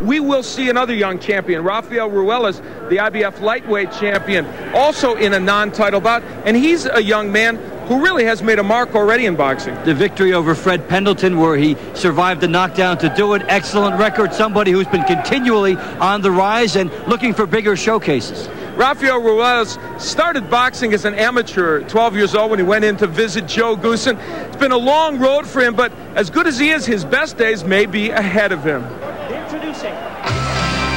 we will see another young champion, Rafael Ruelas, the IBF lightweight champion, also in a non-title bout, and he's a young man who really has made a mark already in boxing. The victory over Fred Pendleton, where he survived the knockdown to do it. Excellent record. Somebody who's been continually on the rise and looking for bigger showcases. Rafael Ruelas started boxing as an amateur at 12 years old when he went in to visit Joe Goosen. It's been a long road for him, but as good as he is, his best days may be ahead of him. Introducing.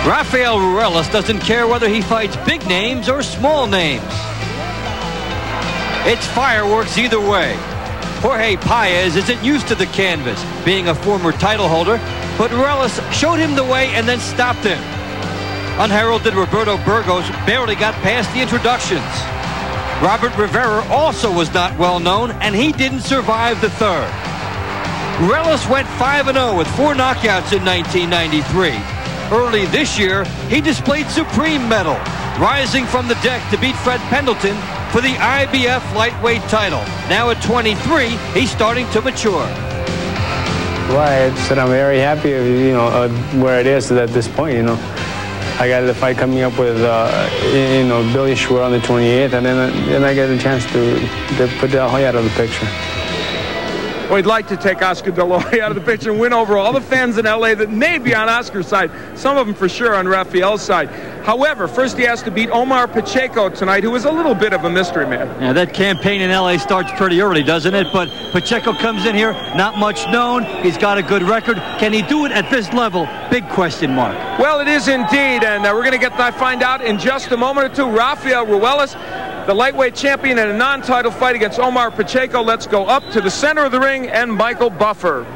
Rafael Ruelas doesn't care whether he fights big names or small names. It's fireworks either way. Jorge Paez isn't used to the canvas, being a former title holder, but Ruelas showed him the way and then stopped him. Unheralded Roberto Burgos barely got past the introductions. Robert Rivera also was not well known, and he didn't survive the third. Ruelas went 5-0 with 4 knockouts in 1993. Early this year, he displayed supreme mettle, rising from the deck to beat Fred Pendleton for the IBF lightweight title. Now at 23, he's starting to mature. Well, I said I'm very happy, where it is at this point, I got the fight coming up with, Billy Schwer on the 28th, and then I get a chance to put De La Hoya out of the picture. Well, he'd like to take Oscar De La Hoya out of the picture and win over all the fans in L.A. that may be on Oscar's side, some of them for sure on Rafael's side. However, first he has to beat Omar Pacheco tonight, who is a little bit of a mystery man. Yeah, that campaign in L.A. starts pretty early, doesn't it? But Pacheco comes in here, not much known. He's got a good record. Can he do it at this level? Big question mark. Well, it is indeed, and we're going to find out in just a moment or two. Rafael Ruelas, the lightweight champion in a non-title fight against Omar Pacheco. Let's go up to the center of the ring and Michael Buffer.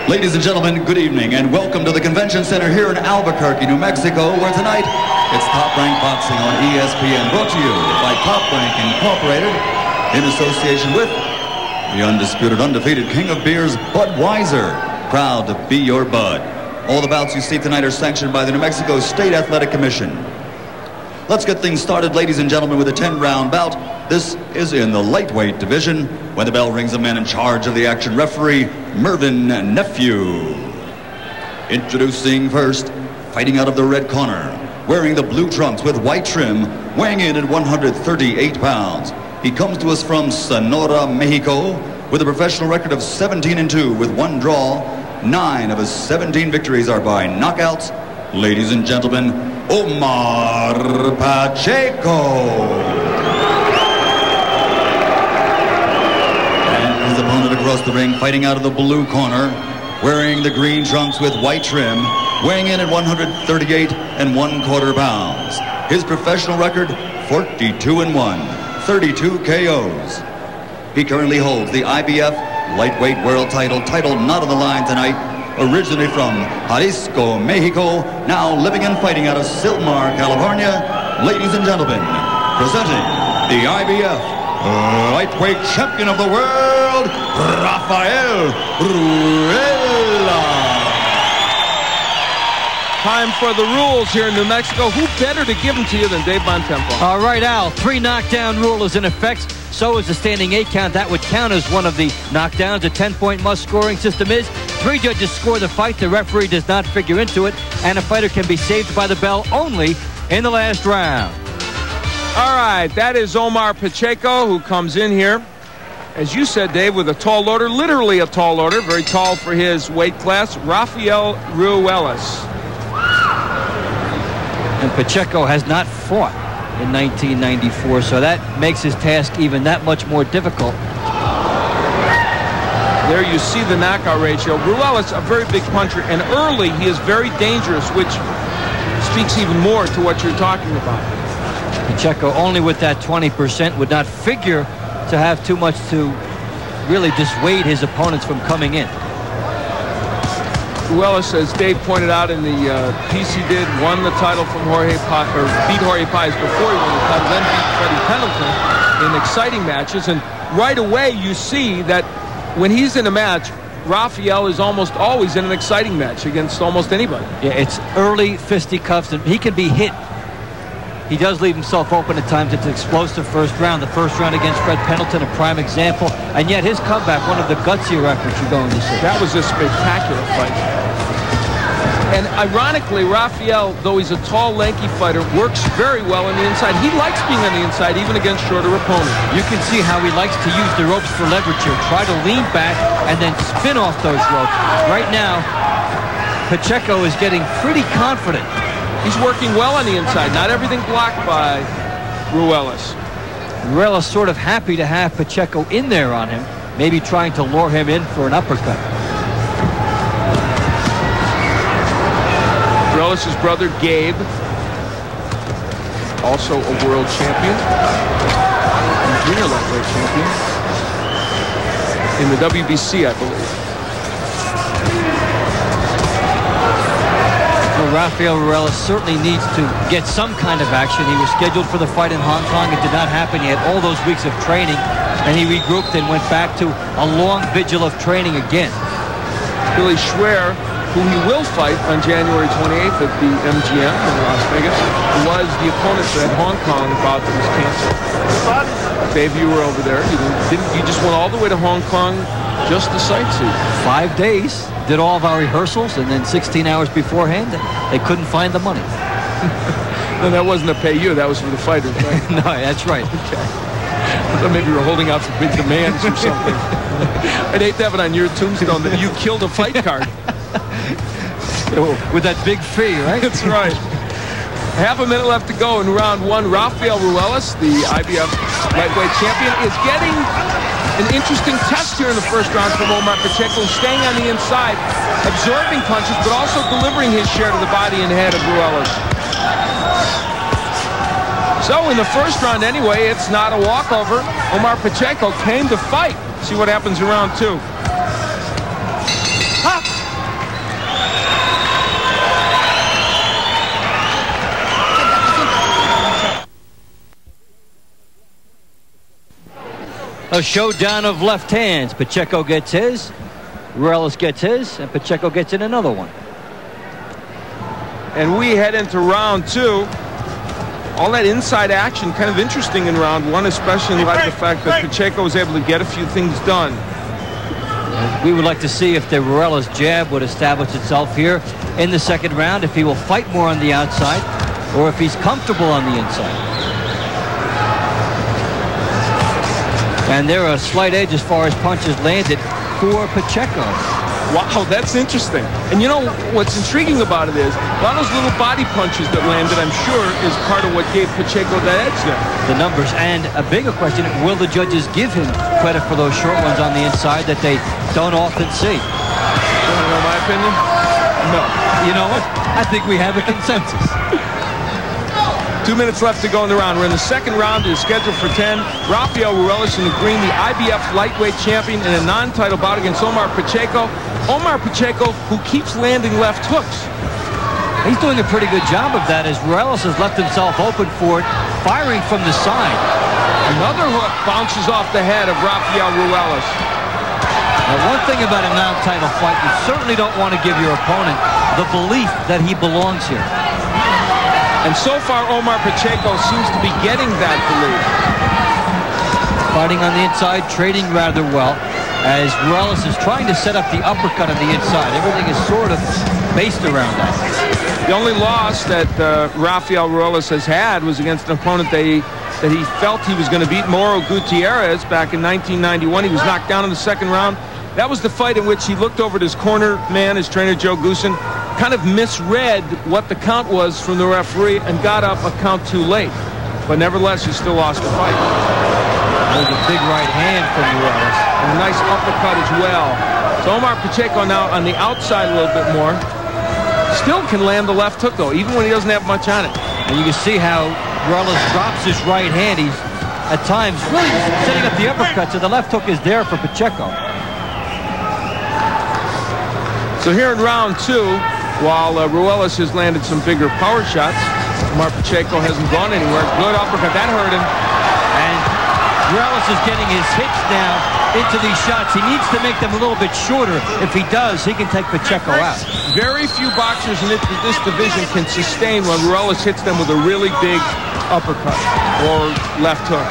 Ladies and gentlemen, good evening and welcome to the Convention Center here in Albuquerque, New Mexico, where tonight it's Top Rank Boxing on ESPN, brought to you by Top Rank Incorporated in association with the undisputed, undefeated king of beers, Budweiser. Proud to be your bud. All the bouts you see tonight are sanctioned by the New Mexico State Athletic Commission. Let's get things started, ladies and gentlemen, with a 10-round bout. This is in the lightweight division. When the bell rings, the man in charge of the action, referee Mervyn Nephew. Introducing first, fighting out of the red corner, wearing the blue trunks with white trim, weighing in at 138 pounds. He comes to us from Sonora, Mexico, with a professional record of 17-2 with 1 draw. 9 of his 17 victories are by knockouts. Ladies and gentlemen, Omar Pacheco. And his opponent across the ring, fighting out of the blue corner, wearing the green trunks with white trim, weighing in at 138 1/4 pounds. His professional record, 42-1, 32 KOs. He currently holds the IBF lightweight world title not on the line tonight. Originally from Jalisco, Mexico, now living and fighting out of Silmar, California. Ladies and gentlemen, presenting the IBF lightweight champion of the world, Rafael Ruelas. Time for the rules here in New Mexico. Who better to give them to you than Dave Bontempo? All right, Al, 3 knockdown rule is in effect. So is the standing 8 count. That would count as one of the knockdowns. A 10-point must scoring system is 3 judges score the fight. The referee does not figure into it, and a fighter can be saved by the bell only in the last round. All right, that is Omar Pacheco, who comes in here, as you said, Dave, with a tall order, literally a tall order, very tall for his weight class, Rafael Ruelas. And Pacheco has not fought in 1994, so that makes his task even that much more difficult. There you see the knockout ratio. Ruelas, a very big puncher, and early he is very dangerous, which speaks even more to what you're talking about. Pacheco, only with that 20%, would not figure to have too much to really dissuade his opponents from coming in. Ruelas, as Dave pointed out in the piece he did, won the title from beat Jorge Paez before he won the title, then beat Freddie Pendleton in exciting matches. And right away you see that when he's in a match, Rafael is almost always in an exciting match against almost anybody. Yeah, it's early fisticuffs, and he can be hit. He does leave himself open at times. It's an explosive first round. The first round against Fred Pendleton, a prime example. And yet his comeback, one of the gutsier efforts you're going to see. That was a spectacular fight. And ironically, Rafael, though he's a tall, lanky fighter, works very well on the inside. He likes being on the inside, even against shorter opponents. You can see how he likes to use the ropes for leverage here. Try to lean back and then spin off those ropes. Right now, Pacheco is getting pretty confident. He's working well on the inside. Not everything blocked by Ruelas. Ruelas sort of happy to have Pacheco in there on him, maybe trying to lure him in for an uppercut. Ruelas' brother, Gabe, also a world champion, junior lightweight champion in the WBC, I believe. Well, Rafael Ruelas certainly needs to get some kind of action. He was scheduled for the fight in Hong Kong. It did not happen. He had all those weeks of training, and he regrouped and went back to a long vigil of training again. Billy Schwer, who he will fight on January 28th at the MGM in Las Vegas, was the opponent for that Hong Kong bout that was canceled. Dave, you were over there. You just went all the way to Hong Kong just to sightsee. 5 days, did all of our rehearsals, and then 16 hours beforehand, they couldn't find the money. No, that wasn't to pay you. That was for the fighters, right? No, that's right. Okay. I thought maybe you were holding out for big demands or something. I'd hate to have it on your tombstone that you killed a fight card. With that big fee, right? That's right. Half a minute left to go in round one. Rafael Ruelas, the IBF lightweight champion, is getting an interesting test here in the first round from Omar Pacheco, staying on the inside, absorbing punches, but also delivering his share to the body and head of Ruelas. So in the first round anyway, it's not a walkover. Omar Pacheco came to fight. See what happens in round two. A showdown of left hands. Pacheco gets his, Ruelas gets his, and Pacheco gets in another one. And we head into round two. All that inside action, kind of interesting in round one, especially in light of the fact that Pacheco was able to get a few things done. We would like to see if the Ruelas jab would establish itself here in the second round, if he will fight more on the outside, or if he's comfortable on the inside. And there are a slight edge as far as punches landed for Pacheco. Wow, that's interesting. And you know, what's intriguing about it is, a lot of those little body punches that landed, I'm sure, is part of what gave Pacheco that edge there. The numbers, and a bigger question, will the judges give him credit for those short ones on the inside that they don't often see? You want to know my opinion? No. You know what? I think we have a consensus. 2 minutes left to go in the round. We're in the second round. It is scheduled for 10. Rafael Ruelas in the green, the IBF lightweight champion in a non-title bout against Omar Pacheco. Omar Pacheco, who keeps landing left hooks. He's doing a pretty good job of that as Ruelas has left himself open for it, firing from the side. Another hook bounces off the head of Rafael Ruelas. Now, one thing about a non-title fight, you certainly don't want to give your opponent the belief that he belongs here. And so far, Omar Pacheco seems to be getting that belief. Fighting on the inside, trading rather well, as Ruelas is trying to set up the uppercut on the inside. Everything is sort of based around that. The only loss that Rafael Ruelas has had was against an opponent that he felt he was going to beat, Mauro Gutierrez, back in 1991. He was knocked down in the second round. That was the fight in which he looked over at his corner man, his trainer Joe Goosen, kind of misread what the count was from the referee and got up a count too late. But nevertheless, he still lost the fight. There's a big right hand from Ruelas. And a nice uppercut as well. So Omar Pacheco now on the outside a little bit more. Still can land the left hook, though, even when he doesn't have much on it. And you can see how Ruelas drops his right hand. He's, at times, really setting up the uppercut, so the left hook is there for Pacheco. So here in round two, while Ruelas has landed some bigger power shots, Omar Pacheco hasn't gone anywhere. Good uppercut. That hurt him. And Ruelas is getting his hits now into these shots. He needs to make them a little bit shorter. If he does, he can take Pacheco out. Very few boxers in this division can sustain when Ruelas hits them with a really big uppercut or left hook.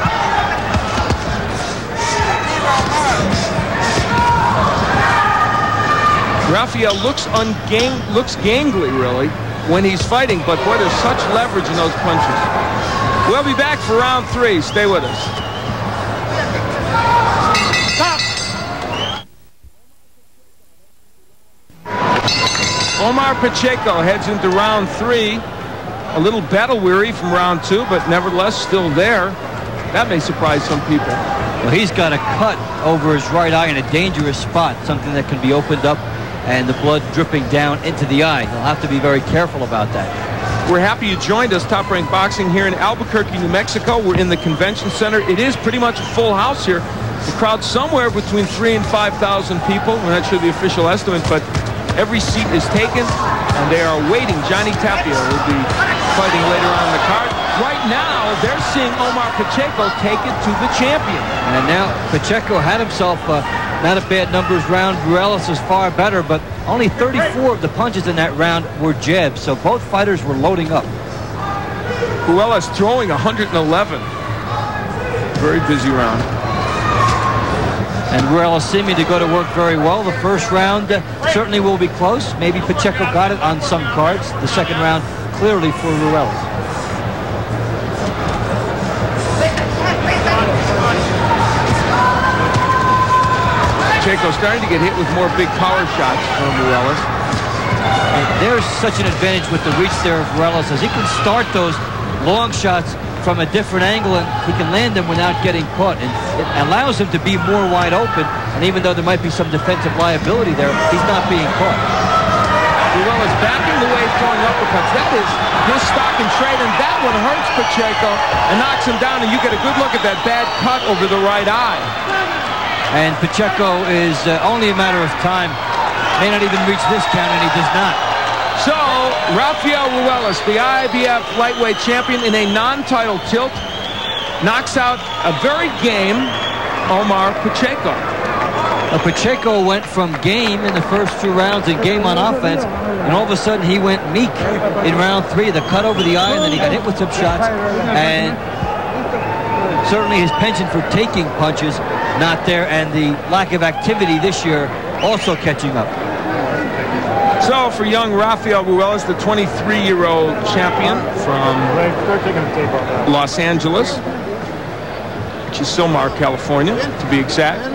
Rafael looks gangly, really, when he's fighting, but boy, there's such leverage in those punches. We'll be back for round 3. Stay with us. Omar Pacheco heads into round 3. A little battle weary from round 2, but nevertheless still there. That may surprise some people. Well, he's got a cut over his right eye in a dangerous spot, something that can be opened up and the blood dripping down into the eye. He'll have to be very careful about that. We're happy you joined us, Top Rank Boxing, here in Albuquerque, New Mexico. We're in the convention center. It is pretty much a full house here. The crowd's somewhere between 3,000 and 5,000 people. We're not sure the official estimate, but every seat is taken, and they are waiting. Johnny Tapia will be fighting later on in the card. Right now, they're seeing Omar Pacheco take it to the champion. And now Pacheco had himself not a bad numbers round. Ruelas is far better, but only 34 of the punches in that round were jabs, so both fighters were loading up. Ruelas throwing 111. Very busy round. And Ruelas seeming to go to work very well. The first round certainly will be close. Maybe Pacheco got it on some cards. The second round clearly for Ruelas. Pacheco starting to get hit with more big power shots from Ruelas. And there's such an advantage with the reach there of Ruelas, as he can start those long shots from a different angle, and he can land them without getting caught, and it allows him to be more wide open. And even though there might be some defensive liability there, he's not being caught. Ruelas backing the way, throwing uppercuts. That is his stock and trade, and that one hurts Pacheco and knocks him down, and you get a good look at that bad cut over the right eye. And Pacheco is only a matter of time. May not even reach this count, and he does not. So, Rafael Ruelas, the IBF lightweight champion in a non-title tilt, knocks out a very game Omar Pacheco. Pacheco went from game in the first 2 rounds and game on offense, and all of a sudden he went meek in round 3. The cut over the eye, and then he got hit with some shots. And certainly his penchant for taking punches not there, and the lack of activity this year also catching up. So for young Rafael Ruelas, the 23-year-old champion from Los Angeles, which is Silmar, California, to be exact.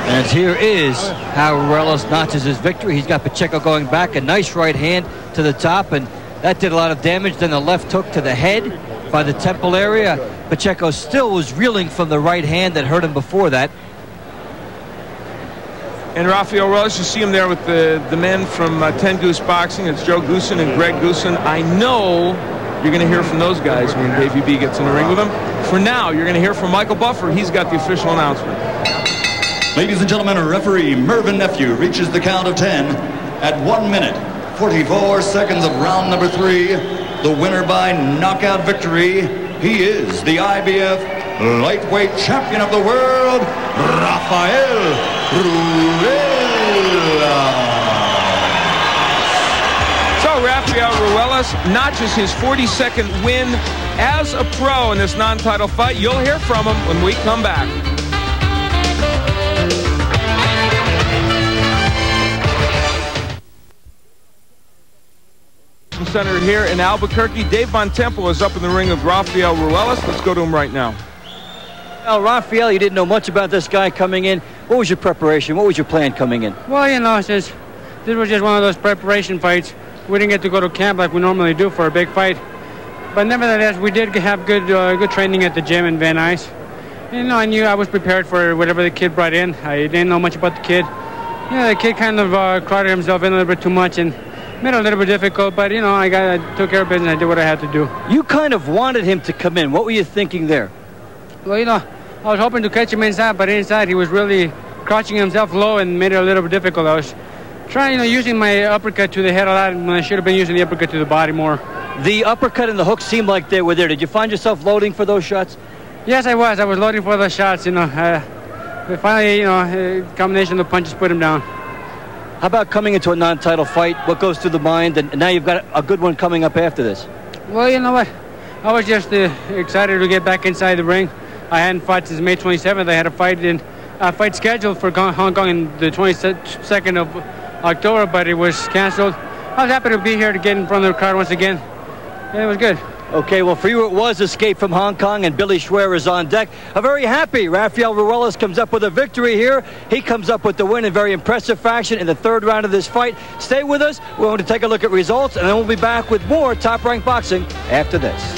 And here is how Ruelas notches his victory. He's got Pacheco going back, a nice right hand to the top, and that did a lot of damage. Then the left hook to the head by the temple area. Pacheco still was reeling from the right hand that hurt him before that. And Rafael Ruelas, you see him there with the men from 10 Goose Boxing. It's Joe Goosen and Greg Goosen. I know you're going to hear from those guys when Davey B gets in the ring with them. For now, you're going to hear from Michael Buffer. He's got the official announcement. Ladies and gentlemen, referee Mervyn Nephew reaches the count of 10 at 1 minute, 44 seconds of round number 3. The winner by knockout victory. He is the IBF lightweight champion of the world, Rafael Ruelas. So Rafael Ruelas notches his 42nd win as a pro in this non-title fight. You'll hear from him when we come back. Center here in Albuquerque. Dave Bontempo is up in the ring with Rafael Ruelas. Let's go to him right now. Well, Rafael, you didn't know much about this guy coming in. What was your preparation? What was your plan coming in? Well, you know, since this was just one of those preparation fights, we didn't get to go to camp like we normally do for a big fight. But nevertheless, we did have good training at the gym in Van Nuys. You know, I knew I was prepared for whatever the kid brought in. I didn't know much about the kid. You know, the kid kind of crowded himself in a little bit too much and made it a little bit difficult, but, you know, I took care of business. I did what I had to do. You kind of wanted him to come in. What were you thinking there? Well, you know, I was hoping to catch him inside, but inside he was really crouching himself low and made it a little bit difficult. I was trying, you know, using my uppercut to the head a lot when I should have been using the uppercut to the body more. The uppercut and the hook seemed like they were there. Did you find yourself loading for those shots? Yes, I was. I was loading for the shots, you know. But finally, you know, combination of the punches put him down. How about coming into a non-title fight? What goes through the mind? And now you've got a good one coming up after this. Well, you know what? I was just excited to get back inside the ring. I hadn't fought since May 27th. I had a fight scheduled for Hong Kong on the 22nd of October, but it was canceled. I was happy to be here to get in front of the crowd once again. And it was good. Okay, well, for you it was escape from Hong Kong, and Billy Schwer is on deck. A very happy Rafael Ruelas comes up with a victory here. He comes up with the win in very impressive fashion in the third round of this fight. Stay with us. We're going to take a look at results, and then we'll be back with more Top Rank Boxing after this.